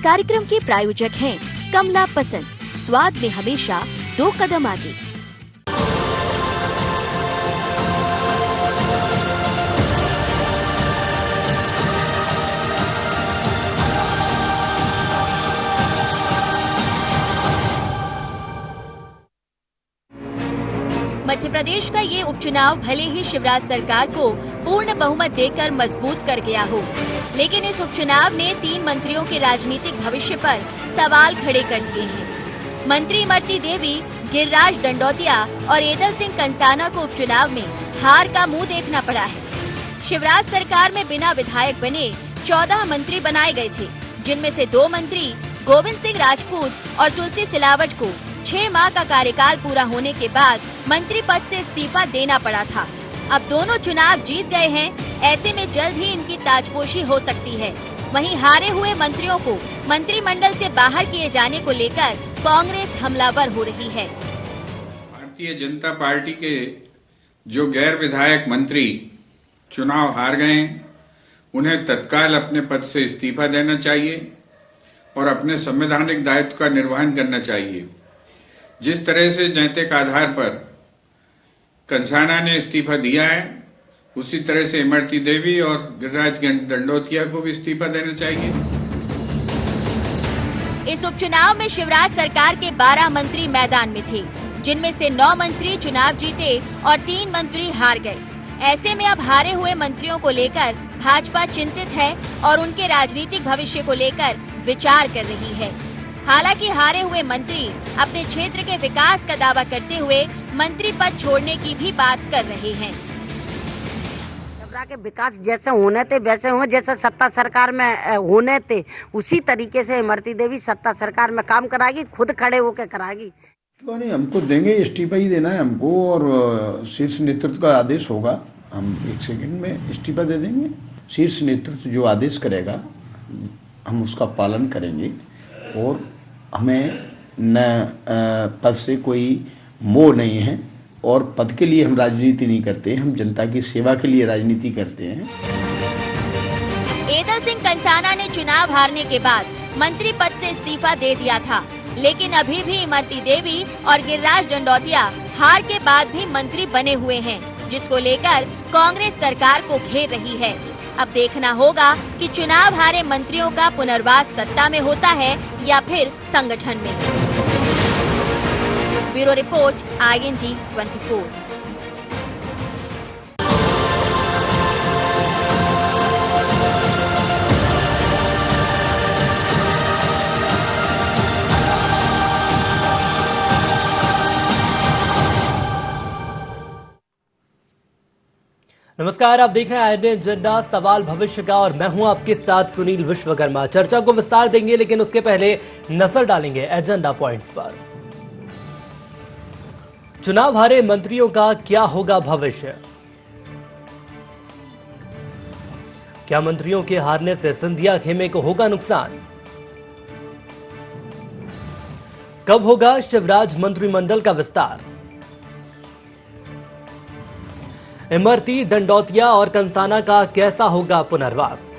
कार्यक्रम के प्रायोजक हैं कमला पसंद, स्वाद में हमेशा 2 कदम आगे। मध्य प्रदेश का ये उपचुनाव भले ही शिवराज सरकार को पूर्ण बहुमत देकर मजबूत कर गया हो, लेकिन इस उपचुनाव ने 3 मंत्रियों के राजनीतिक भविष्य पर सवाल खड़े कर दिए हैं। मंत्री इमरती देवी, गिरिराज दंडोतिया और एदल सिंह कंसाना को उपचुनाव में हार का मुंह देखना पड़ा है। शिवराज सरकार में बिना विधायक बने 14 मंत्री बनाए गए थे, जिनमें से 2 मंत्री गोविंद सिंह राजपूत और तुलसी सिलावट को 6 माह का कार्यकाल पूरा होने के बाद मंत्री पद से इस्तीफा देना पड़ा था। अब दोनों चुनाव जीत गए हैं, ऐसे में जल्द ही इनकी ताजपोशी हो सकती है। वहीं हारे हुए मंत्रियों को मंत्रिमंडल से बाहर किए जाने को लेकर कांग्रेस हमलावर हो रही है। भारतीय जनता पार्टी के जो गैर विधायक मंत्री चुनाव हार गए, उन्हें तत्काल अपने पद से इस्तीफा देना चाहिए और अपने संवैधानिक दायित्व का निर्वहन करना चाहिए। जिस तरह से नैतिक आधार पर कंसाना ने इस्तीफा दिया है, उसी तरह से इमरती देवी और गिरिराज दंडोतिया को भी इस्तीफा देना चाहिए। इस उपचुनाव में शिवराज सरकार के 12 मंत्री मैदान में थे, जिनमें से 9 मंत्री चुनाव जीते और 3 मंत्री हार गए। ऐसे में अब हारे हुए मंत्रियों को लेकर भाजपा चिंतित है और उनके राजनीतिक भविष्य को लेकर विचार कर रही है। हालांकि हारे हुए मंत्री अपने क्षेत्र के विकास का दावा करते हुए मंत्री पद छोड़ने की भी बात कर रहे हैं। के विकास जैसे होने थे वैसे होंगे, जैसे सत्ता सरकार में होने थे उसी तरीके से इमरती देवी सत्ता सरकार में काम कराएगी, खुद खड़े होकर कराएगी। क्यों नहीं, हमको देंगे, इस्तीफा ही देना है हमको और शीर्ष नेतृत्व का आदेश होगा, हम 1 सेकंड में इस्तीफा दे देंगे। शीर्ष नेतृत्व जो आदेश करेगा हम उसका पालन करेंगे और हमें न पद से कोई मोह नहीं है और पद के लिए हम राजनीति नहीं करते, हम जनता की सेवा के लिए राजनीति करते हैं। एदल सिंह कंसाना ने चुनाव हारने के बाद मंत्री पद से इस्तीफा दे दिया था, लेकिन अभी भी इमरती देवी और गिरिराज दंडोतिया हार के बाद भी मंत्री बने हुए हैं, जिसको लेकर कांग्रेस सरकार को घेर रही है। अब देखना होगा कि चुनाव हारे मंत्रियों का पुनर्वास सत्ता में होता है या फिर संगठन में। Bureau report, IND 24। नमस्कार, आप देख रहे हैं आईएनए एजेंडा, सवाल भविष्य का, और मैं हूं आपके साथ सुनील विश्वकर्मा। चर्चा को विस्तार देंगे, लेकिन उसके पहले नजर डालेंगे एजेंडा पॉइंट्स पर। चुनाव हारे मंत्रियों का क्या होगा भविष्य? क्या मंत्रियों के हारने से सिंधिया खेमे को होगा नुकसान? कब होगा शिवराज मंत्रिमंडल का विस्तार? इमरती, दंडोतिया और कंसाना का कैसा होगा पुनर्वास?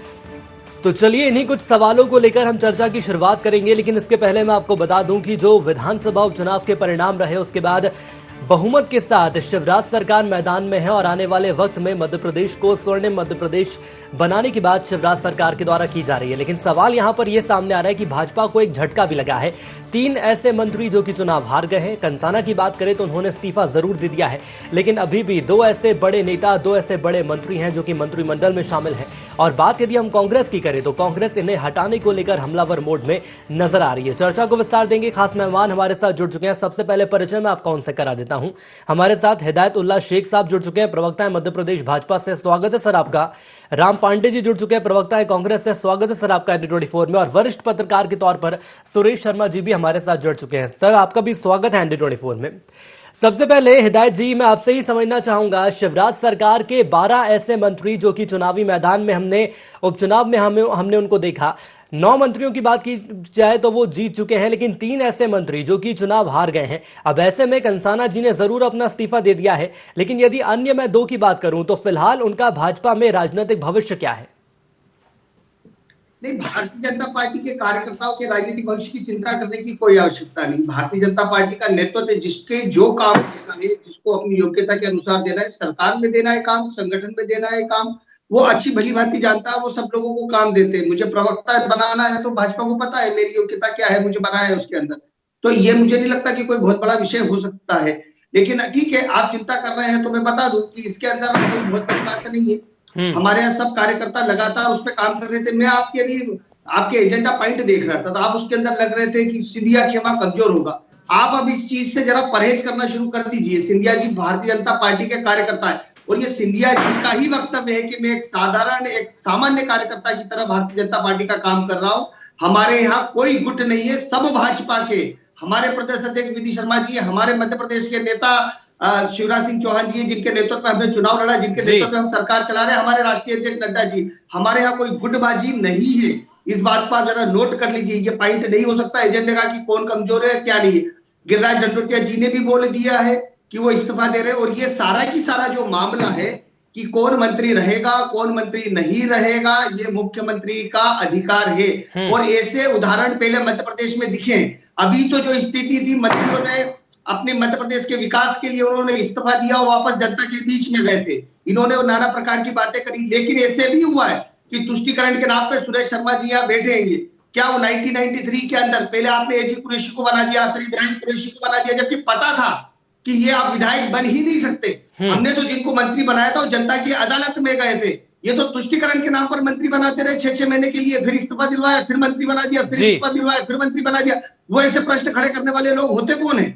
तो चलिए इन्हीं कुछ सवालों को लेकर हम चर्चा की शुरुआत करेंगे, लेकिन इसके पहले मैं आपको बता दूं कि जो विधानसभा उपचुनाव के परिणाम रहे उसके बाद बहुमत के साथ शिवराज सरकार मैदान में है और आने वाले वक्त में मध्य प्रदेश को स्वर्णिम मध्य प्रदेश बनाने की बात शिवराज सरकार के द्वारा की जा रही है। लेकिन सवाल यहां पर यह सामने आ रहा है कि भाजपा को एक झटका भी लगा है। 3 ऐसे मंत्री जो कि चुनाव हार गए हैं। कंसाना की बात करें तो उन्होंने इस्तीफा जरूर दे दिया है, लेकिन अभी भी 2 ऐसे बड़े नेता, 2 ऐसे बड़े मंत्री हैं जो कि मंत्रिमंडल में शामिल हैं। और बात यदि हम कांग्रेस की करें तो कांग्रेस इन्हें हटाने को लेकर हमलावर मोड में नजर आ रही है। चर्चा को विस्तार देंगे, खास मेहमान हमारे साथ जुड़ चुके हैं। सबसे पहले परिचय मैं आपका उनसे करा देता हूं। हमारे साथ हिदायतुल्लाह शेख साहब जुड़ चुके हैं, प्रवक्ता है मध्य प्रदेश भाजपा से, स्वागत है सर आपका। राम पांडे जी जुड़ चुके हैं, प्रवक्ता है कांग्रेस से, स्वागत है सर आपका IND 24 में। और वरिष्ठ पत्रकार के तौर पर सुरेश शर्मा जी भी हमारे साथ जुड़ चुके हैं, सर आपका भी स्वागत है IND 24 में। सबसे पहले हिदायत जी, मैं आपसे ही समझना चाहूंगा, शिवराज सरकार के 12 ऐसे मंत्री जो कि चुनावी मैदान में हमने उपचुनाव में हमने उनको देखा, 9 मंत्रियों की बात की जाए तो वो जीत चुके हैं, लेकिन 3 ऐसे मंत्री जो कि चुनाव हार गए हैं। अब ऐसे में कंसाना जी ने जरूर अपना इस्तीफा दे दिया है, लेकिन यदि अन्य मैं 2 की बात करूं तो फिलहाल उनका भाजपा में राजनीतिक भविष्य क्या है? नहीं, भारतीय जनता पार्टी के कार्यकर्ताओं के राजनीतिक भविष्य की चिंता करने की कोई आवश्यकता नहीं। भारतीय जनता पार्टी का नेतृत्व जिसके जो काम देना है, जिसको अपनी योग्यता के अनुसार देना है, सरकार में देना है काम, संगठन में देना है काम, वो अच्छी भली भांति जानता है, वो सब लोगों को काम देते हैं। मुझे प्रवक्ता बनाना है तो भाजपा को पता है मेरी योग्यता क्या है, मुझे बनाया है उसके अंदर। तो ये मुझे नहीं लगता कि कोई बहुत बड़ा विषय हो सकता है। लेकिन ठीक है, आप चिंता कर रहे हैं तो मैं बता दूं कि इसके अंदर कोई बहुत बड़ी बात नहीं है। हमारे यहाँ सब कार्यकर्ता लगातार उस पर काम कर रहे थे। मैं आपके अभी आपके एजेंडा पॉइंट देख रहा था तो आप उसके अंदर लग रहे थे कि सिंधिया खेमा कमजोर होगा। आप अब इस चीज से जरा परहेज करना शुरू कर दीजिए। सिंधिया जी भारतीय जनता पार्टी के कार्यकर्ता है और ये सिंधिया जी का ही वक्तव्य है कि मैं एक सामान्य कार्यकर्ता की तरह भारतीय जनता पार्टी का काम कर रहा हूँ। हमारे यहाँ कोई गुट नहीं है, सब भाजपा के। हमारे प्रदेश अध्यक्ष विधि शर्मा जी, हमारे मध्य प्रदेश के नेता शिवराज सिंह चौहान जी, जिनके नेतृत्व में हमने चुनाव लड़ा, जिनके नेतृत्व में हम सरकार चला रहे हैं, हमारे राष्ट्रीय अध्यक्ष नड्डा जी। हमारे यहाँ कोई गुटबाजी नहीं है। इस बात पर जरा नोट कर लीजिए। ये पॉइंट नहीं हो सकता एजेंडे का कि कौन कमजोर है क्या नहीं है। गिरिराज दंडोतिया जी ने भी बोल दिया है कि वो इस्तीफा दे रहे हैं। और ये सारा की सारा जो मामला है कि कौन मंत्री रहेगा कौन मंत्री नहीं रहेगा, ये मुख्यमंत्री का अधिकार है। और ऐसे उदाहरण पहले मध्य प्रदेश में दिखे। अभी तो जो स्थिति थी, मंत्रियों ने अपने मध्य प्रदेश के विकास के लिए उन्होंने इस्तीफा दिया और वापस जनता के बीच में गए थे। इन्होंने नाना प्रकार की बातें करी। लेकिन ऐसे भी हुआ है कि तुष्टिकरण के नाम पे सुरेश शर्मा जी यहाँ बैठेंगे। क्या वो 1993 के अंदर पहले आपने एजी कुरैशी को बना दिया, फिर इब्राहिम कुरैशी को बना दिया, जबकि पता था कि ये आप विधायक बन ही नहीं सकते। हमने तो जिनको मंत्री बनाया था वो जनता की अदालत में गए थे। ये तो तुष्टिकरण के नाम पर मंत्री बनाते रहे 6-6 महीने के लिए, फिर इस्तीफा दिलवाया, फिर मंत्री बना दिया, फिर इस्तीफा दिलवाया, फिर मंत्री बना दिया। वो ऐसे प्रश्न खड़े करने वाले लोग होते कौन है?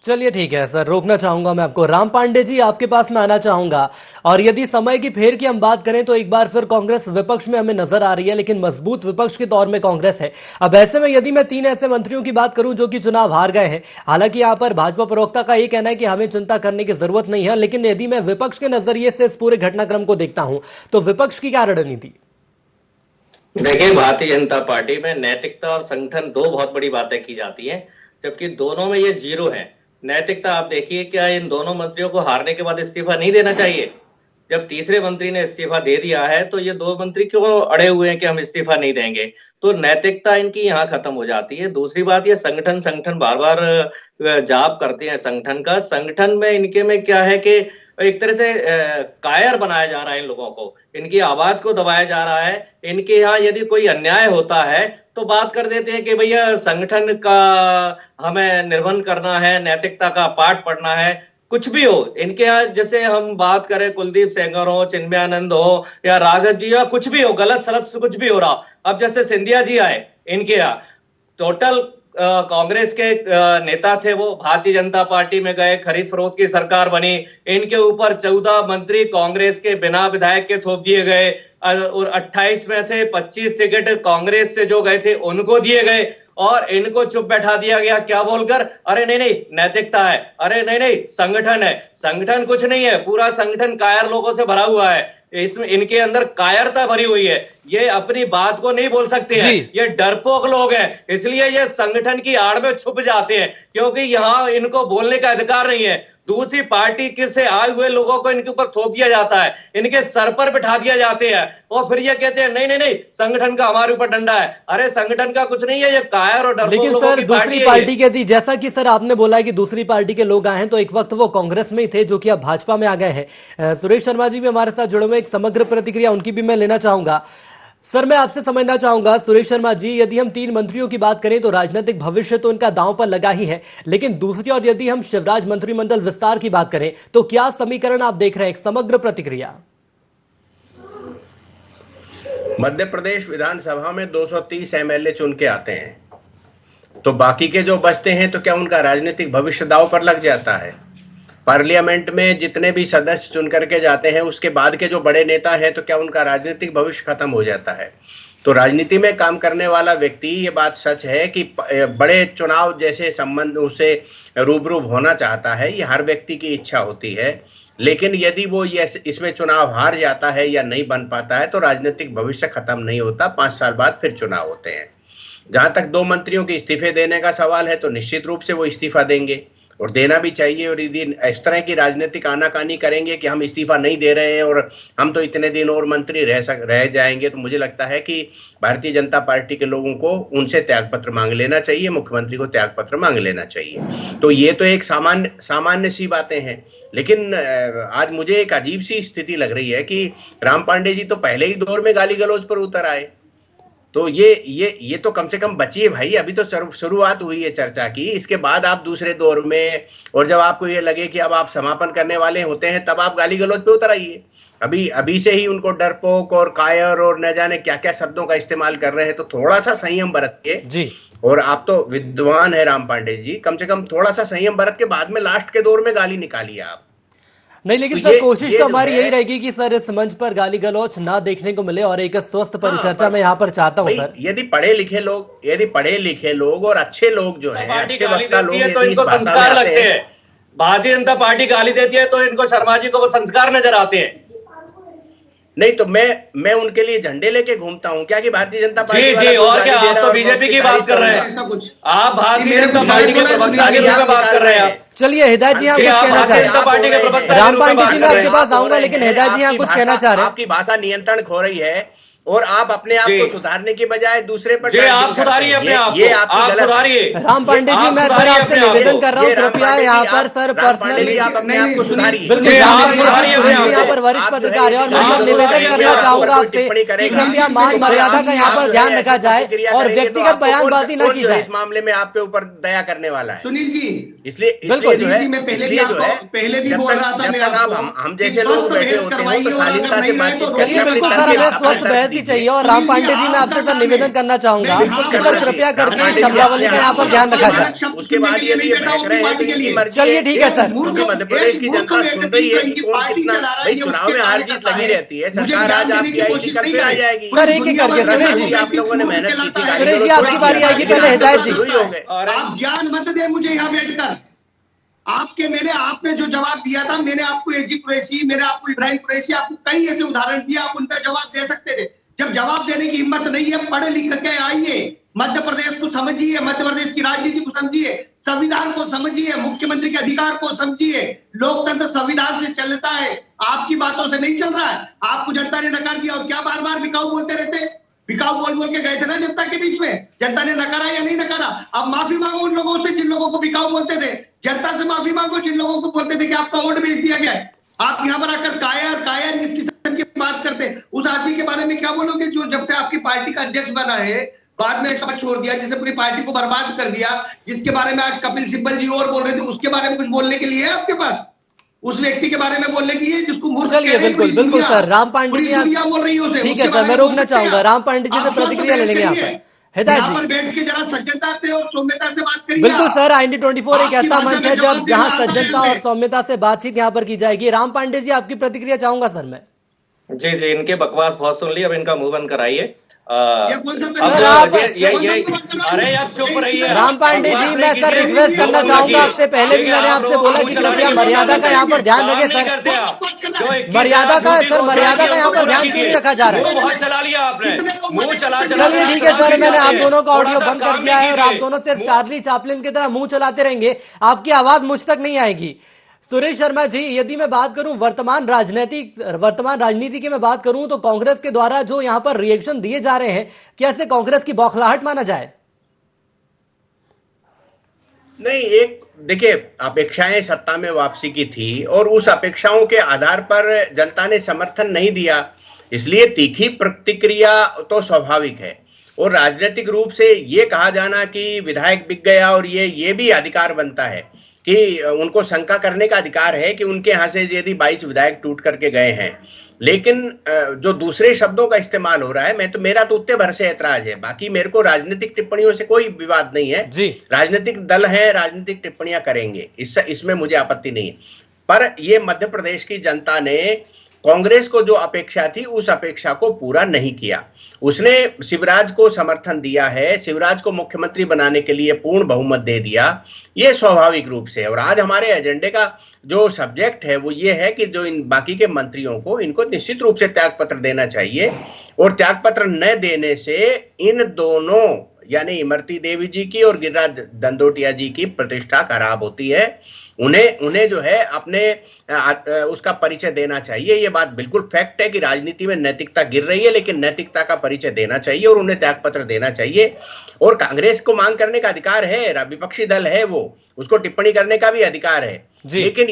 चलिए ठीक है सर, रोकना चाहूंगा मैं आपको। राम पांडे जी, आपके पास मैं आना चाहूंगा। और यदि समय की फेर की हम बात करें तो एक बार फिर कांग्रेस विपक्ष में हमें नजर आ रही है, लेकिन मजबूत विपक्ष के दौर में कांग्रेस है। अब ऐसे में यदि मैं 3 ऐसे मंत्रियों की बात करूं जो कि चुनाव हार गए हैं, हालांकि यहां पर भाजपा प्रवक्ता का ये कहना है कि हमें चिंता करने की जरूरत नहीं है, लेकिन यदि मैं विपक्ष के नजरिए से इस पूरे घटनाक्रम को देखता हूं तो विपक्ष की क्या रणनीति? देखिए, भारतीय जनता पार्टी में नैतिकता और संगठन दो बहुत बड़ी बातें की जाती है, जबकि दोनों में ये जीरो है। नैतिकता आप देखिए, क्या इन दोनों मंत्रियों को हारने के बाद इस्तीफा नहीं देना चाहिए? जब तीसरे मंत्री ने इस्तीफा दे दिया है तो ये 2 मंत्री क्यों अड़े हुए हैं कि हम इस्तीफा नहीं देंगे? तो नैतिकता इनकी यहाँ खत्म हो जाती है। दूसरी बात, ये संगठन बार बार जाप करते हैं संगठन का। संगठन में इनके में क्या है कि एक तरह से कायर बनाया जा रहा है इन लोगों को, इनकी आवाज को दबाया जा रहा है। इनके यहाँ यदि कोई अन्याय होता है तो बात कर देते हैं कि भैया संगठन का हमें निर्वहन करना है, नैतिकता का पाठ पढ़ना है। कुछ भी हो, इनके यहाँ जैसे हम बात करें कुलदीप सेंगर हो, चिन्मयानंद हो या राघव जी, या कुछ भी हो, गलत सलत से कुछ भी हो रहा। अब जैसे सिंधिया जी आए, इनके यहाँ टोटल कांग्रेस के नेता थे, वो भारतीय जनता पार्टी में गए, खरीद फरोख्त की सरकार बनी। इनके ऊपर 14 मंत्री कांग्रेस के बिना विधायक के थोप दिए गए और 28 में से 25 टिकट कांग्रेस से जो गए थे उनको दिए गए और इनको चुप बैठा दिया गया। क्या बोलकर? अरे नहीं नैतिकता है, अरे नहीं संगठन है। संगठन कुछ नहीं है, पूरा संगठन कायर लोगों से भरा हुआ है। इसमें इनके अंदर कायरता भरी हुई है। ये अपनी बात को नहीं बोल सकते हैं, ये डरपोक लोग हैं, इसलिए ये संगठन की आड़ में छुप जाते हैं, क्योंकि यहाँ इनको बोलने का अधिकार नहीं है। दूसरी पार्टी के से आए हुए लोगों को इनके ऊपर थोप दिया जाता है, इनके सर पर बिठा दिया जाते हैं और फिर ये कहते हैं नहीं संगठन का हमारे ऊपर डंडा है। अरे संगठन का कुछ नहीं है, ये कायर और डरपोक लेकिन सर दूसरी पार्टी के थी, जैसा कि सर आपने बोला है कि दूसरी पार्टी के लोग आए हैं, तो एक वक्त वो कांग्रेस में ही थे जो कि अब भाजपा में आ गए हैं। सुरेश शर्मा जी भी हमारे साथ जुड़े हुए, एक समग्र प्रतिक्रिया उनकी भी मैं लेना चाहूंगा। सर, मैं आपसे समझना चाहूंगा, सुरेश शर्मा जी, यदि हम 3 मंत्रियों की बात करें तो राजनीतिक भविष्य तो इनका दांव पर लगा ही है, लेकिन दूसरी ओर यदि हम शिवराज मंत्रिमंडल विस्तार की बात करें तो क्या समीकरण आप देख रहे हैं? एक समग्र प्रतिक्रिया। मध्य प्रदेश विधानसभा में 230 एमएलए चुन के आते हैं, तो बाकी के जो बचते हैं तो क्या उनका राजनीतिक भविष्य दांव पर लग जाता है? पार्लियामेंट में जितने भी सदस्य चुन करके जाते हैं उसके बाद के जो बड़े नेता हैं तो क्या उनका राजनीतिक भविष्य खत्म हो जाता है? तो राजनीति में काम करने वाला व्यक्ति, ये बात सच है कि बड़े चुनाव जैसे संबंध उसे रूबरू होना चाहता है, ये हर व्यक्ति की इच्छा होती है। लेकिन यदि वो इसमें चुनाव हार जाता है या नहीं बन पाता है तो राजनीतिक भविष्य खत्म नहीं होता, 5 साल बाद फिर चुनाव होते हैं। जहां तक 2 मंत्रियों के इस्तीफे देने का सवाल है तो निश्चित रूप से वो इस्तीफा देंगे। और देना भी चाहिए। और यदि इस तरह की राजनीतिक आनाकानी करेंगे कि हम इस्तीफा नहीं दे रहे हैं और हम तो इतने दिन और मंत्री रह जाएंगे, तो मुझे लगता है कि भारतीय जनता पार्टी के लोगों को उनसे त्यागपत्र मांग लेना चाहिए, मुख्यमंत्री को त्यागपत्र मांग लेना चाहिए। तो ये तो एक सामान्य सी बातें हैं। लेकिन आज मुझे एक अजीब सी स्थिति लग रही है कि राम पांडे जी तो पहले ही दौर में गाली गलौज पर उतर आए, तो ये तो कम से कम बचिए भाई, अभी तो शुरुआत हुई है चर्चा की। इसके बाद आप दूसरे दौर में, और जब आपको ये लगे कि अब आप समापन करने वाले होते हैं, तब आप गाली गलौज पे उतर आइए। अभी से ही उनको डरपोक और कायर और न जाने क्या क्या शब्दों का इस्तेमाल कर रहे हैं, तो थोड़ा सा संयम बरत के जी। और आप तो विद्वान है राम पांडे जी, कम से कम थोड़ा सा संयम बरत के बाद में लास्ट के दौर में गाली निकालिए आप। नहीं, लेकिन तो सर कोशिश तो हमारी यही रहेगी कि सर इस मंच पर गाली गलौच ना देखने को मिले और एक स्वस्थ परिचर्चा में यहाँ पर चाहता हूँ सर। यदि पढ़े लिखे लोग और अच्छे लोग जो है, अच्छे वक्ता लोग, तो इनको संस्कार लगते हैं। भारतीय जनता पार्टी गाली देती है तो इनको शर्मा जी को वो संस्कार नजर आते हैं। नहीं तो मैं उनके लिए झंडे लेके घूमता हूँ क्या कि भारतीय जनता पार्टी? जी और क्या, आप तो बीजेपी की बात कर रहे हैं, आप भारतीय जनता पार्टी के प्रवक्ता के रूप में बात कर रहे हैं। चलिए हिदायत जी, आप कुछ कहना चाह रहे हैं? राम पांडे जी मैं आपके पास आऊंगा, लेकिन हिदायत जी आप कुछ कहना चाह रहे हैं? आपकी भाषा नियंत्रण खो रही है और आप अपने आप को सुधारने की बजाय दूसरे पर आप सुधारिए अपने आप को, आप सुधारिए। राम पांडे जी मैं सर आपसे निवेदन कर रहा हूँ, कृपया यहाँ पर सर पर्सनली आप अपने आप को सुधारिए। बिल्कुल यहाँ पर वरिष्ठ पत्रकार है और मैं निवेदन करना चाहूंगा आपसे कि कृपया मान मर्यादा का यहाँ पर ध्यान रखा जाए और व्यक्तिगत बयानबाजी न की जाए। इस मामले में आपके ऊपर दया करने वाला है सुनील जी। इसलिए बिल्कुल मैं पहले भी बोल रहा था, हम जैसे लोग बैठे होते हैं तो शालीनता से बातचीत चलिए बिल्कुल सर, हमें स्वस्थ बहस ही चाहिए। और राम पांडे जी मैं आपसे सर निवेदन करना चाहूंगा कि सर कृपया करके शब्दावली का यहाँ पर ध्यान रखा जाए। उसके बाद ये चलिए ठीक है सर। मध्य प्रदेश की जनता सुन रही है कि कौन कितना भाई चुनाव में हार जीत लगी रहती है। सरकार आज आपकी आएगी, कल फिर आ जाएगी। सर एक एक करके सुरेश जी, आप लोगों ने मेहनत की थी, सुरेश जी आपकी बारी आएगी, पहले हिदायत जी। आप ज्ञान मत दे मुझे यहाँ बैठकर। आपने जो जवाब दिया था, मैंने आपको एजी कुरैशी, मैंने आपको इब्राहिम कुरैशी, आपको कई ऐसे उदाहरण दिए, आप उन पर जवाब दे सकते थे। जब जवाब देने की हिम्मत नहीं है, पढ़े लिख के आइए, मध्य प्रदेश को समझिए, मध्य प्रदेश की राजनीति को समझिए, संविधान को समझिए, मुख्यमंत्री के अधिकार को समझिए। लोकतंत्र संविधान से चलता है, आपकी बातों से नहीं चल रहा है। आपको जनता ने नकार दिया और क्या बार बार बिकाऊ बोलते रहते? बिकाऊ बोल के गए थे ना जनता के बीच में, जनता ने नकारा या नहीं नकारा? अब माफी मांगो उन लोगों से जिन लोगों को बिकाऊ बोलते थे, जनता से माफी मांगो जिन लोगों को बोलते थे कि आपका वोट बेच दिया गया है। आप यहाँ पर आकर कायर इस किस्म की बात करते हैं। उस आदमी के बारे में क्या बोलोगे जो जब से आपकी पार्टी का अध्यक्ष बना है, बाद में शपथ छोड़ दिया, जिसने पूरी पार्टी को बर्बाद कर दिया, जिसके बारे में आज कपिल सिब्बल जी और बोल रहे थे, उसके बारे में कुछ बोलने के लिए है आपके पास? उस व्यक्ति के बारे में बोलने के लिए जिसको मूर्ख चलिए बिल्कुल बिल्कुल सर। राम पांडे जी बोल रही है, ठीक है सर, मैं रोकना चाहूंगा। राम पांडे जी से प्रतिक्रिया ले लेंगे यहाँ पर। हिदायत जी बैठ के जरा सज्जनता से और सौम्यता से बात करिए। बिल्कुल सर, IND24 एक ऐसा मंच है जहाँ सज्जनता और सौम्यता से बातचीत यहाँ पर की जाएगी। राम पांडे जी आपकी प्रतिक्रिया चाहूंगा सर मैं। जी इनके बकवास बहुत सुन ली, अब इनका मुंह बंद कराइए। अरे यार चुप रहिए राम पांडे जी। मैं सर रिक्वेस्ट करना चाहूंगा आपसे, पहले भी मैंने आपसे बोला कि कृपया मर्यादा का यहाँ पर ध्यान रखें सर। मर्यादा का यहाँ पर ध्यान क्यों नहीं रखा जा रहा है? बहुत चला लिया आपने, मुंह चला। चलिए ठीक है सर, मैंने आप दोनों का ऑडियो बंद कर दिया है और आप दोनों सिर्फ चार्ली चैपलिन की तरह मुंह चलाते रहेंगे, आपकी आवाज मुझ तक नहीं आएगी। सुरेश शर्मा जी, यदि मैं बात करूं वर्तमान राजनीति की मैं बात करूं तो कांग्रेस के द्वारा जो यहां पर रिएक्शन दिए जा रहे हैं, कैसे कांग्रेस की बौखलाहट माना जाए? नहीं, एक देखिए, अपेक्षाएं सत्ता में वापसी की थी और उस अपेक्षाओं के आधार पर जनता ने समर्थन नहीं दिया, इसलिए तीखी प्रतिक्रिया तो स्वाभाविक है। और राजनीतिक रूप से ये कहा जाना कि विधायक बिक गया और ये भी अधिकार बनता है कि उनको शंका करने का अधिकार है कि उनके यहां से यदि 22 विधायक टूट करके गए हैं। लेकिन जो दूसरे शब्दों का इस्तेमाल हो रहा है, मेरा तो उत्ते भर से ऐतराज है। बाकी मेरे को राजनीतिक टिप्पणियों से कोई विवाद नहीं है जी। राजनीतिक दल है, राजनीतिक टिप्पणियां करेंगे, इसमें मुझे आपत्ति नहीं है। पर यह मध्य प्रदेश की जनता ने कांग्रेस को जो अपेक्षा थी उस अपेक्षा को पूरा नहीं किया। उसने शिवराज को समर्थन दिया है, शिवराज को मुख्यमंत्री बनाने के लिए पूर्ण बहुमत दे दिया, ये स्वाभाविक रूप से। और आज हमारे एजेंडे का जो सब्जेक्ट है वो ये है कि जो इन बाकी के मंत्रियों को इनको निश्चित रूप से त्यागपत्र देना चाहिए और त्यागपत्र न देने से इन दोनों यानी इमरती देवी जी की और गिरिराज दंडोतिया जी की प्रतिष्ठा खराब होती है। उन्हें जो है अपने उसका परिचय देना चाहिए। ये बात बिल्कुल फैक्ट है कि राजनीति में नैतिकता गिर रही है, लेकिन नैतिकता का परिचय देना चाहिए और उन्हें त्यागपत्र देना चाहिए। और कांग्रेस को मांग करने का अधिकार है, विपक्षी दल है वो, उसको टिप्पणी करने का भी अधिकार है। लेकिन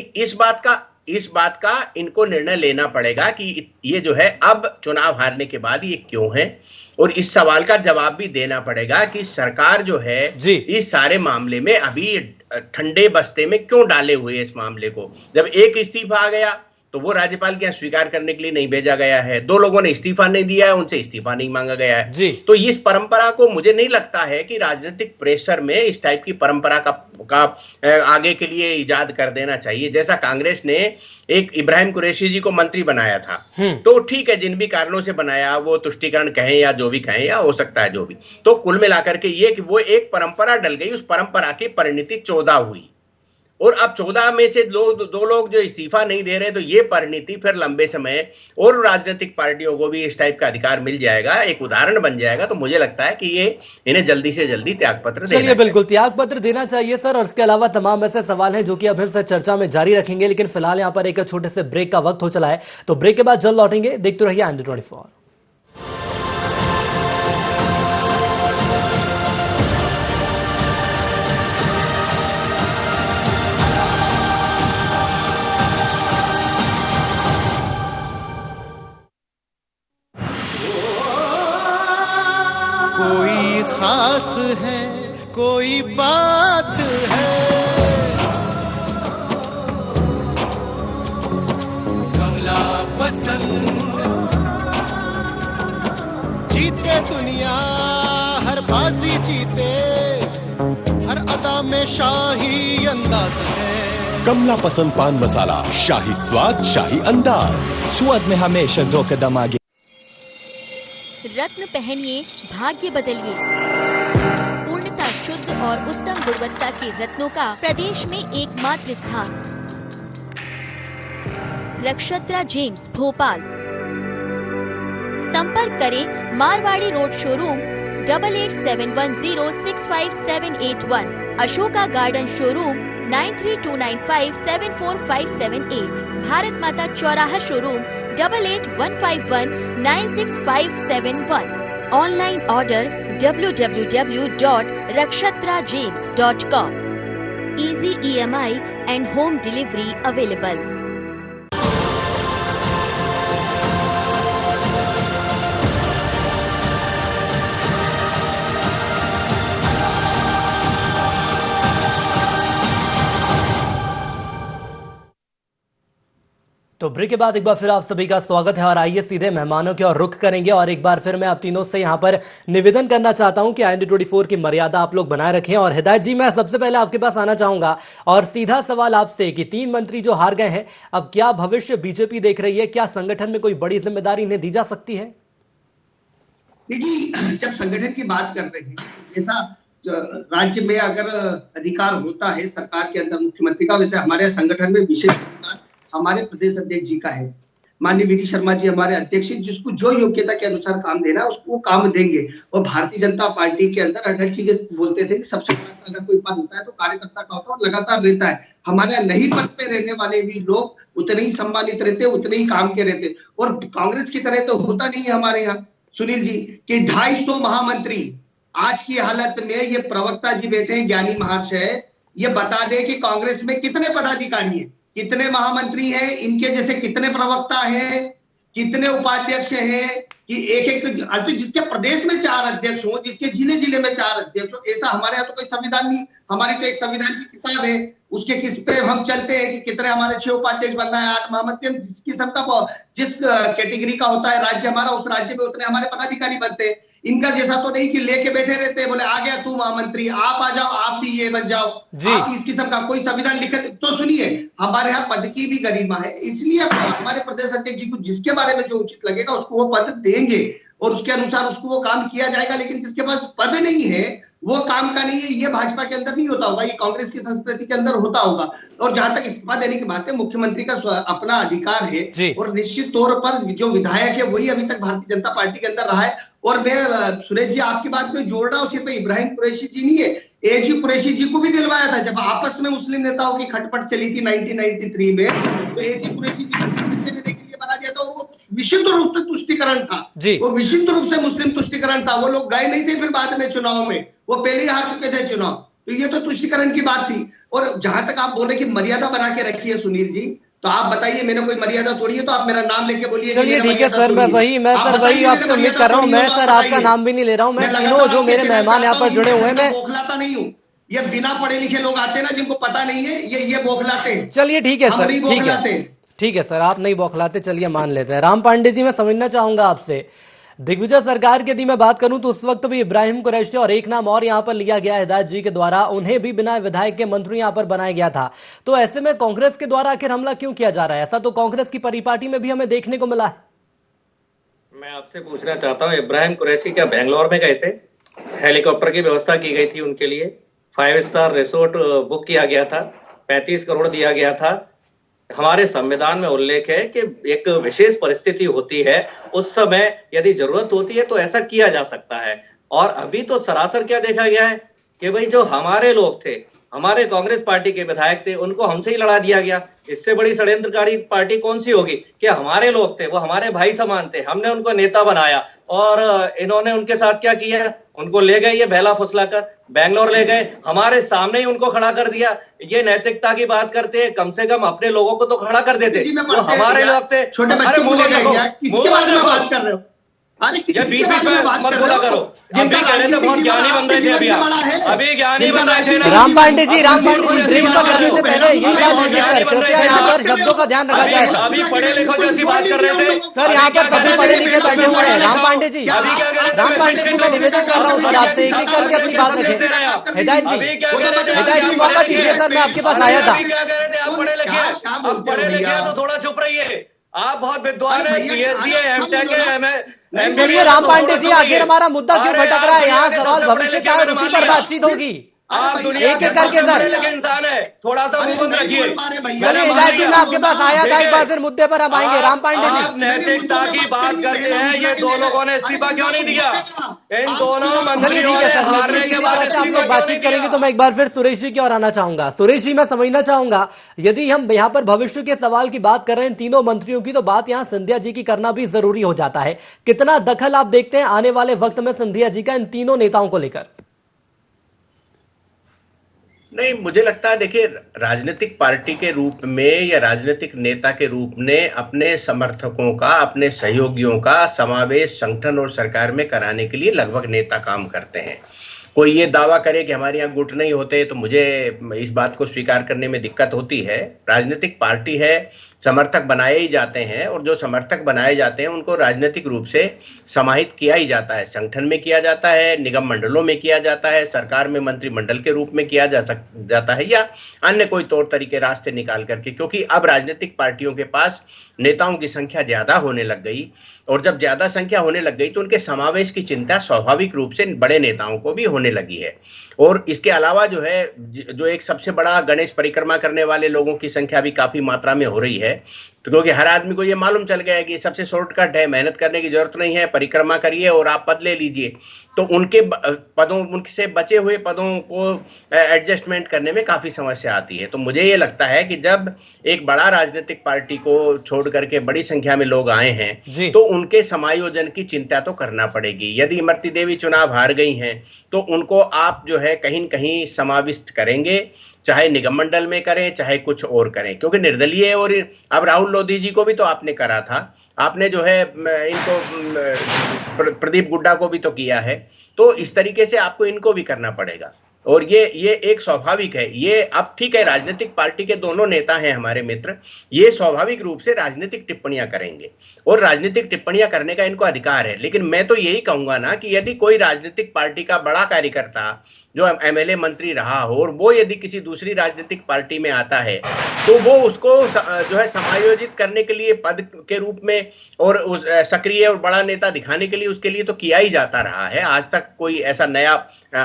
इस बात का इनको निर्णय लेना पड़ेगा कि ये जो है अब चुनाव हारने के बाद ये क्यों है, और इस सवाल का जवाब भी देना पड़ेगा कि सरकार जो है इस सारे मामले में अभी ठंडे बस्ते में क्यों डाले हुए है इस मामले को। जब एक इस्तीफा आ गया तो वो राज्यपाल के यहाँ स्वीकार करने के लिए नहीं भेजा गया है, 2 लोगों ने इस्तीफा नहीं दिया है, उनसे इस्तीफा नहीं मांगा गया है। तो इस परंपरा को मुझे नहीं लगता है कि राजनीतिक प्रेशर में इस टाइप की परंपरा का आगे के लिए इजाद कर देना चाहिए। जैसा कांग्रेस ने एक इब्राहिम कुरैशी जी को मंत्री बनाया था, तो ठीक है, जिन भी कारणों से बनाया, वो तुष्टीकरण कहें या जो भी कहें, या हो सकता है जो भी, तो कुल मिलाकर के ये कि वो एक परंपरा डल गई, उस परंपरा की परिणति 14 हुई, और अब 14 में से 2 लोग जो इस्तीफा नहीं दे रहे, तो ये परिणति फिर लंबे समय और राजनीतिक पार्टियों को भी इस टाइप का अधिकार मिल जाएगा, एक उदाहरण बन जाएगा। तो मुझे लगता है कि ये इन्हें जल्दी से जल्दी त्यागपत्र देना चाहिए। बिल्कुल त्यागपत्र देना चाहिए सर। और इसके अलावा तमाम ऐसे सवाल हैं जो कि अब हम से चर्चा में जारी रखेंगे, लेकिन फिलहाल यहाँ पर एक छोटे से ब्रेक का वक्त हो चला है, तो ब्रेक के बाद जल्द लौटेंगे। देखते रहिए IND24। कोई खास है, कोई बात है, कमला पसंद। जीते दुनिया हर बाजी जीते, हर अदा में शाही अंदाज है। कमला पसंद पान मसाला, शाही स्वाद, शाही अंदाज, स्वाद में हमेशा 2 कदम आगे। रत्न पहनिए, भाग्य बदलिए। पूर्णतः शुद्ध और उत्तम गुणवत्ता के रत्नों का प्रदेश में एकमात्र स्थान, रक्षत्रा जेम्स, भोपाल। संपर्क करें Marwari road showroom 8871065781, Ashoka garden showroom 9329574578, Bharat माता चौराहा showroom 8815196571। Online order www.rakshatrajames.com। Easy EMI and home delivery available। तो ब्रेक के बाद एक बार फिर आप सभी का स्वागत है, और आइए सीधे मेहमानों की ओर रुख करेंगे। और एक बार फिर मैं आप तीनों से यहां पर निवेदन करना चाहता हूं कि IND24 की मर्यादा आप लोग बनाए रखें। और हिदायत जी, मैं सबसे पहले आपके पास आना चाहूंगा और सीधा सवाल आपसे कि 3 मंत्री जो हार गए हैं, अब क्या भविष्य बीजेपी देख रही है? क्या संगठन में कोई बड़ी जिम्मेदारी इन्हें दी जा सकती है? देखिए, जब संगठन की बात कर रहे हैं, ऐसा राज्य में अगर अधिकार होता है सरकार के अंदर मुख्यमंत्री का, वैसे हमारे संगठन में विशेष अधिकार हमारे प्रदेश अध्यक्ष जी का है। माननीय VD शर्मा जी हमारे अध्यक्ष, जिसको जो योग्यता के अनुसार काम देना है उसको वो काम देंगे। और भारतीय जनता पार्टी के अंदर अटल जी बोलते थे कि सबसे बड़ा अगर कोई पद होता है तो कार्यकर्ता का होता है, और लगातार रहता है। हमारे यहाँ नहीं पद पे रहने वाले भी लोग उतने ही सम्मानित रहते, उतने ही काम के रहते। और कांग्रेस की तरह तो होता नहीं है हमारे यहाँ सुनील जी कि 250 महामंत्री। आज की हालत में ये प्रवक्ता जी बैठे हैं, ज्ञानी महाशय, ये बता दे कि कांग्रेस में कितने पदाधिकारी हैं, कितने महामंत्री हैं, इनके जैसे कितने प्रवक्ता हैं, कितने उपाध्यक्ष हैं, कि एक तो जिसके प्रदेश में 4 अध्यक्ष हो, जिसके जिले जिले में 4 अध्यक्ष हो। ऐसा हमारे यहाँ तो कोई संविधान नहीं। हमारी तो एक संविधान की किताब है, उसके किस पे हम चलते हैं कि कितने हमारे 6 उपाध्यक्ष बनना है, 8 महामंत्री। जिस किस्म का, जिस कैटेगरी का होता है राज्य हमारा, उस राज्य में उतने हमारे पदाधिकारी बनते हैं। इनका जैसा तो नहीं कि लेके बैठे रहते हैं, बोले आ गया तू महामंत्री, आप आ जाओ, आप भी ये बन जाओ, आप इस किस्म का कोई संविधान लिखते। तो सुनिए, हमारे यहाँ पद की भी गरिमा है, इसलिए हमारे प्रदेश अध्यक्ष जी को जिसके बारे में जो उचित लगेगा उसको वो पद देंगे और उसके अनुसार उसको वो काम किया जाएगा। लेकिन जिसके पास पद नहीं है वो काम का नहीं है, ये भाजपा के अंदर नहीं होता होगा, ये कांग्रेस की संस्कृति के अंदर होता होगा। और जहां तक इस्तीफा देने की बात है, मुख्यमंत्री का अपना अधिकार है, और निश्चित तौर पर जो विधायक है वही अभी तक भारतीय जनता पार्टी के अंदर रहा है। और मैं सुरेश जी आपकी बात में जोड़ रहा हूँ, सिर्फ इब्राहिम कुरैशी जी नहीं है, एजी कुरैशी जी को भी दिलवाया था जब आपस में मुस्लिम नेताओं की खटपट चली थी 1993 में, तो एजी कुरैशी जी को परिचय देने के लिए बना दिया था। और वो विशुद्ध रूप से तुष्टिकरण था, वो विशुद्ध रूप से मुस्लिम तुष्टिकरण था। वो लोग गए नहीं थे फिर बाद में चुनाव में, वो पहले ही हार चुके थे चुनाव, तो ये तो तुष्टिकरण की बात थी। और जहां तक आप बोल रहे कि मर्यादा बना के रखी है सुनील जी, तो आप बताइए, मैंने कोई मर्यादा तोड़ी है? तो आप मेरा नाम लेके बोलिए। चलिए ठीक है सर, मैं वही आपसे उम्मीद कर रहा हूँ। मैं सर आपका नाम भी नहीं ले रहा हूँ, मैं तीनों जो मेरे मेहमान यहाँ पर जुड़े हुए हैं, मैं बौखलाता नहीं हूँ। ये बिना पढ़े लिखे लोग आते हैं ना, जिनको पता नहीं है, ये बौखलाते हैं। चलिए ठीक है सर, ठीक है सर, आप नहीं बौखलाते, चलिए मान लेते हैं। राम पांडे जी, मैं समझना चाहूंगा आपसे, दिग्विजय सरकार की यदि मैं बात करूं तो उस वक्त भी इब्राहिम कुरैशी और एक नाम और यहां पर लिया गया हिदायत जी के द्वारा, उन्हें भी बिना विधायक के मंत्री यहां पर बनाया गया था। तो ऐसे में कांग्रेस के द्वारा आखिर हमला क्यों किया जा रहा है? ऐसा तो कांग्रेस की परिपाटी में भी हमें देखने को मिला है। मैं आपसे पूछना चाहता हूं, इब्राहिम कुरैशी क्या बेंगलोर में गए थे? हेलीकॉप्टर की व्यवस्था की गई थी उनके लिए, 5 स्टार रिसोर्ट बुक किया गया था, 35 करोड़ दिया गया था। हमारे संविधान में उल्लेख है कि एक विशेष परिस्थिति होती है, उस समय यदि जरूरत होती है तो ऐसा किया जा सकता है। और अभी तो सरासर क्या देखा गया है कि भाई जो हमारे लोग थे, हमारे कांग्रेस पार्टी के विधायक थे, उनको हमसे ही लड़ा दिया गया। इससे बड़ी षड्यंत्रकारी पार्टी कौन सी होगी? कि हमारे लोग थे, वो हमारे भाई समान थे, हमने उनको नेता बनाया और इन्होंने उनके साथ क्या किया? उनको ले गए ये बहला फुसलाकर, बेंगलोर ले गए, हमारे सामने ही उनको खड़ा कर दिया। ये नैतिकता की बात करते हैं, कम से कम अपने लोगों को तो खड़ा कर देते। वो हमारे लोग थे, छोटे बच्चों को ले गए। किसके बारे में बात कर रहे हो? ये बीच में मत बोला करो। अभी कहने से बहुत ज्ञानी बन रहे थे, अभी ज्ञानी बन रहे थे। राम पांडे जी, ब्रेक पर जाने से पहले यही बात कीजिए सर, कृपया यहाँ पर शब्दों का ध्यान रखा जाए। अभी पढ़े लिखो जैसी बात कर रहे थे सर, यहाँ पर सभी पढ़े लिखे बैठे हुए हैं। राम पांडे जी, मैं निवेदन कर रहा हूँ सर आपसे, एक एक करके अपनी बात रखें। हिदायत जी मौका दीजिए सर, मैं आपके पास आया था। आप पढ़े लिखे तो थोड़ा चुप रहिए, आप बहुत विद्वान है, पीएचडी है, एमटेक है। चलिए राम पांडे जी, आखिर हमारा मुद्दा क्यों भटक रहा है? यहाँ सवाल भविष्य का है, उसी पर बातचीत होगी। आप दुनिया एक एक करके सर, इंसान है, थोड़ा सा मुंह बंद रखिए। चलिए हिदायत जी, मैं आपके पास आया था, एक बार फिर मुद्दे पर हम आएंगे। राम पांडे जी, नैतिकता की बात करते हैं, ये दो लोगों ने इस्तीफा क्यों नहीं दिया? इन दोनों मंत्रियों ने हारने के बाद आप लोग बातचीत करेंगे तो मैं एक बार फिर सुरेश जी की ओर आना चाहूंगा। सुरेश जी, मैं समझना चाहूंगा, यदि हम यहाँ पर भविष्य के सवाल की बात कर रहे हैं तीनों मंत्रियों की, तो बात यहाँ सिंधिया जी की करना भी जरूरी हो जाता है। कितना दखल आप देखते हैं आने वाले वक्त में सिंधिया जी का इन तीनों नेताओं को लेकर? नहीं, मुझे लगता है, देखिए, राजनीतिक पार्टी के रूप में या राजनीतिक नेता के रूप में अपने समर्थकों का, अपने सहयोगियों का समावेश संगठन और सरकार में कराने के लिए लगभग नेता काम करते हैं। कोई ये दावा करे कि हमारे यहाँ गुट नहीं होते, तो मुझे इस बात को स्वीकार करने में दिक्कत होती है। राजनीतिक पार्टी है, समर्थक बनाए ही जाते हैं, और जो समर्थक बनाए जाते हैं उनको राजनीतिक रूप से समाहित किया ही जाता है। संगठन में किया जाता है, निगम मंडलों में किया जाता है, सरकार में मंत्रिमंडल के रूप में किया जाता है, या अन्य कोई तौर तरीके रास्ते निकाल करके। क्योंकि अब राजनीतिक पार्टियों के पास नेताओं की संख्या ज्यादा होने लग गई, और जब ज्यादा संख्या होने लग गई तो उनके समावेश की चिंता स्वाभाविक रूप से बड़े नेताओं को भी होने लगी है। और इसके अलावा जो है, जो एक सबसे बड़ा गणेश परिक्रमा करने वाले लोगों की संख्या भी काफी मात्रा में हो रही है, तो क्योंकि हर आदमी को ये मालूम चल गया है कि सबसे शॉर्टकट है, मेहनत करने की जरूरत नहीं है, परिक्रमा करिए और आप पद ले लीजिए। तो उनके पदों, उनसे बचे हुए पदों को एडजस्टमेंट करने में काफी समस्या आती है। तो मुझे ये लगता है कि जब एक बड़ा राजनीतिक पार्टी को छोड़ करके बड़ी संख्या में लोग आए हैं, तो उनके समायोजन की चिंता तो करना पड़ेगी। यदि इमरती देवी चुनाव हार गई हैं, तो उनको आप जो है कहीं न कहीं समाविष्ट करेंगे, चाहे निगम मंडल में करें, चाहे कुछ और करें, क्योंकि निर्दलीय। और अब राहुल लोधी जी को भी तो आपने करा था, आपने जो है इनको प्रदीप गुड्डा को भी तो किया है, तो इस तरीके से आपको इनको भी करना पड़ेगा। और ये एक स्वाभाविक है। ये अब ठीक है, राजनीतिक पार्टी के दोनों नेता हैं हमारे मित्र, ये स्वाभाविक रूप से राजनीतिक टिप्पणियां करेंगे और राजनीतिक टिप्पणियां करने का इनको अधिकार है। लेकिन मैं तो यही कहूंगा ना कि यदि कोई राजनीतिक पार्टी का बड़ा कार्यकर्ता जो एमएलए मंत्री रहा हो, और वो यदि किसी दूसरी राजनीतिक पार्टी में आता है, तो वो उसको जो है समायोजित करने के लिए पद के रूप में और उस सक्रिय और बड़ा नेता दिखाने के लिए उसके लिए तो किया ही जाता रहा है। आज तक कोई ऐसा नया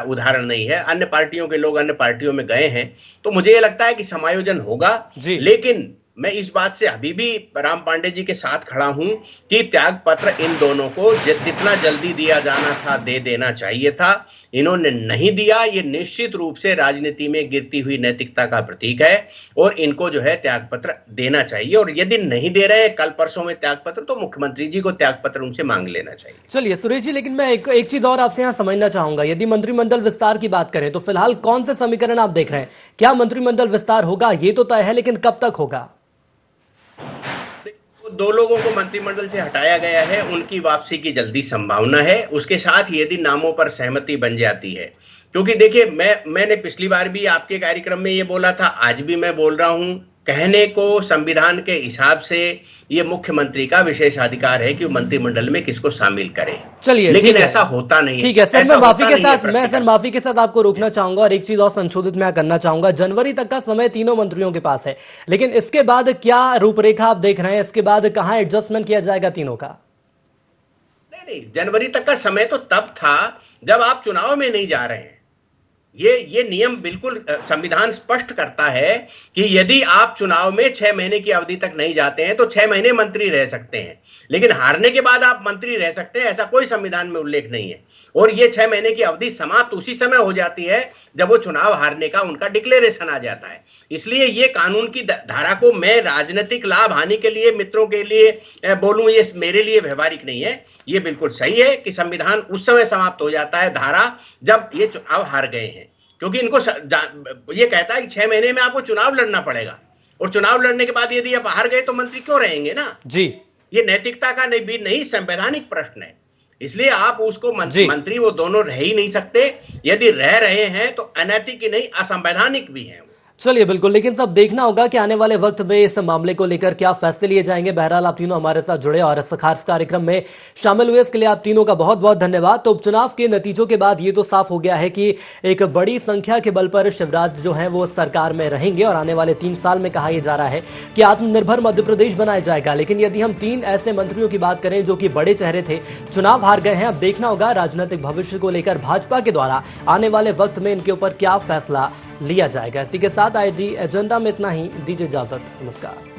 उदाहरण नहीं है। अन्य पार्टियों के लोग अन्य पार्टियों में गए हैं, तो मुझे ये लगता है कि समायोजन होगा। लेकिन मैं इस बात से अभी भी राम पांडे जी के साथ खड़ा हूं कि त्याग पत्र इन दोनों को जितना जल्दी दिया जाना था दे देना चाहिए था। इन्होंने नहीं दिया। ये निश्चित रूप से राजनीति में गिरती हुई नैतिकता का प्रतीक है और इनको जो है त्याग पत्र देना चाहिए। और यदि नहीं दे रहे हैं कल परसों में त्याग पत्र, तो मुख्यमंत्री जी को त्याग पत्र उनसे मांग लेना चाहिए। चलिए सुरेश जी, लेकिन मैं एक चीज और आपसे यहाँ समझना चाहूंगा। यदि मंत्रिमंडल विस्तार की बात करें तो फिलहाल कौन से समीकरण आप देख रहे हैं? क्या मंत्रिमंडल विस्तार होगा ये तो तय है, लेकिन कब तक होगा? दो लोगों को मंत्रिमंडल से हटाया गया है, उनकी वापसी की जल्दी संभावना है। उसके साथ यदि नामों पर सहमति बन जाती है, क्योंकि देखिए मैंने पिछली बार भी आपके कार्यक्रम में ये बोला था, आज भी मैं बोल रहा हूं, कहने को संविधान के हिसाब से ये मुख्यमंत्री का विशेषाधिकार है कि वो मंत्रिमंडल में किसको शामिल करे। चलिए, लेकिन ऐसा होता नहीं है। ठीक है सर, मैं माफी के साथ आपको रोकना चाहूंगा और एक चीज और संशोधित मैं करना चाहूंगा। जनवरी तक का समय तीनों मंत्रियों के पास है, लेकिन इसके बाद क्या रूपरेखा आप देख रहे हैं? इसके बाद कहां एडजस्टमेंट किया जाएगा तीनों का? नहीं, जनवरी तक का समय तो तब था जब आप चुनाव में नहीं जा रहे हैं। ये नियम बिल्कुल संविधान स्पष्ट करता है कि यदि आप चुनाव में 6 महीने की अवधि तक नहीं जाते हैं तो 6 महीने मंत्री रह सकते हैं, लेकिन हारने के बाद आप मंत्री रह सकते हैं, ऐसा कोई संविधान में उल्लेख नहीं है। और ये 6 महीने की अवधि समाप्त उसी समय हो जाती है जब वो चुनाव हारने का उनका डिक्लेरेशन आ जाता है। इसलिए ये कानून की धारा को मैं राजनीतिक लाभ हानि के लिए, मित्रों के लिए बोलूं, ये मेरे लिए व्यवहारिक नहीं है। ये बिल्कुल सही है कि संविधान उस समय समाप्त हो जाता है धारा जब ये चुनाव हार गए हैं, क्योंकि इनको ये कहता है कि 6 महीने में आपको चुनाव लड़ना पड़ेगा और चुनाव लड़ने के बाद यदि आप हार गए तो मंत्री क्यों रहेंगे ना जी। ये नैतिकता का नहीं संवैधानिक प्रश्न है। इसलिए आप उसको मंत्री वो दोनों रह ही नहीं सकते। यदि रह रहे हैं तो अनैतिक ही नहीं, असंवैधानिक भी हैं। चलिए बिल्कुल, लेकिन सब देखना होगा कि आने वाले वक्त में इस मामले को लेकर क्या फैसले लिए जाएंगे। बहरहाल आप तीनों हमारे साथ जुड़े और इस खास कार्यक्रम में शामिल हुए, इसके लिए आप तीनों का बहुत बहुत धन्यवाद। तो उपचुनाव के नतीजों के बाद ये तो साफ हो गया है कि एक बड़ी संख्या के बल पर शिवराज जो है वो सरकार में रहेंगे और आने वाले 3 साल में कहा यह जा रहा है कि आत्मनिर्भर मध्य प्रदेश बनाया जाएगा। लेकिन यदि हम 3 ऐसे मंत्रियों की बात करें जो कि बड़े चेहरे थे, चुनाव हार गए हैं, अब देखना होगा राजनीतिक भविष्य को लेकर भाजपा के द्वारा आने वाले वक्त में इनके ऊपर क्या फैसला लिया जाएगा। इसी के साथ आज दी एजेंडा में इतना ही। दीजिए इजाजत, नमस्कार।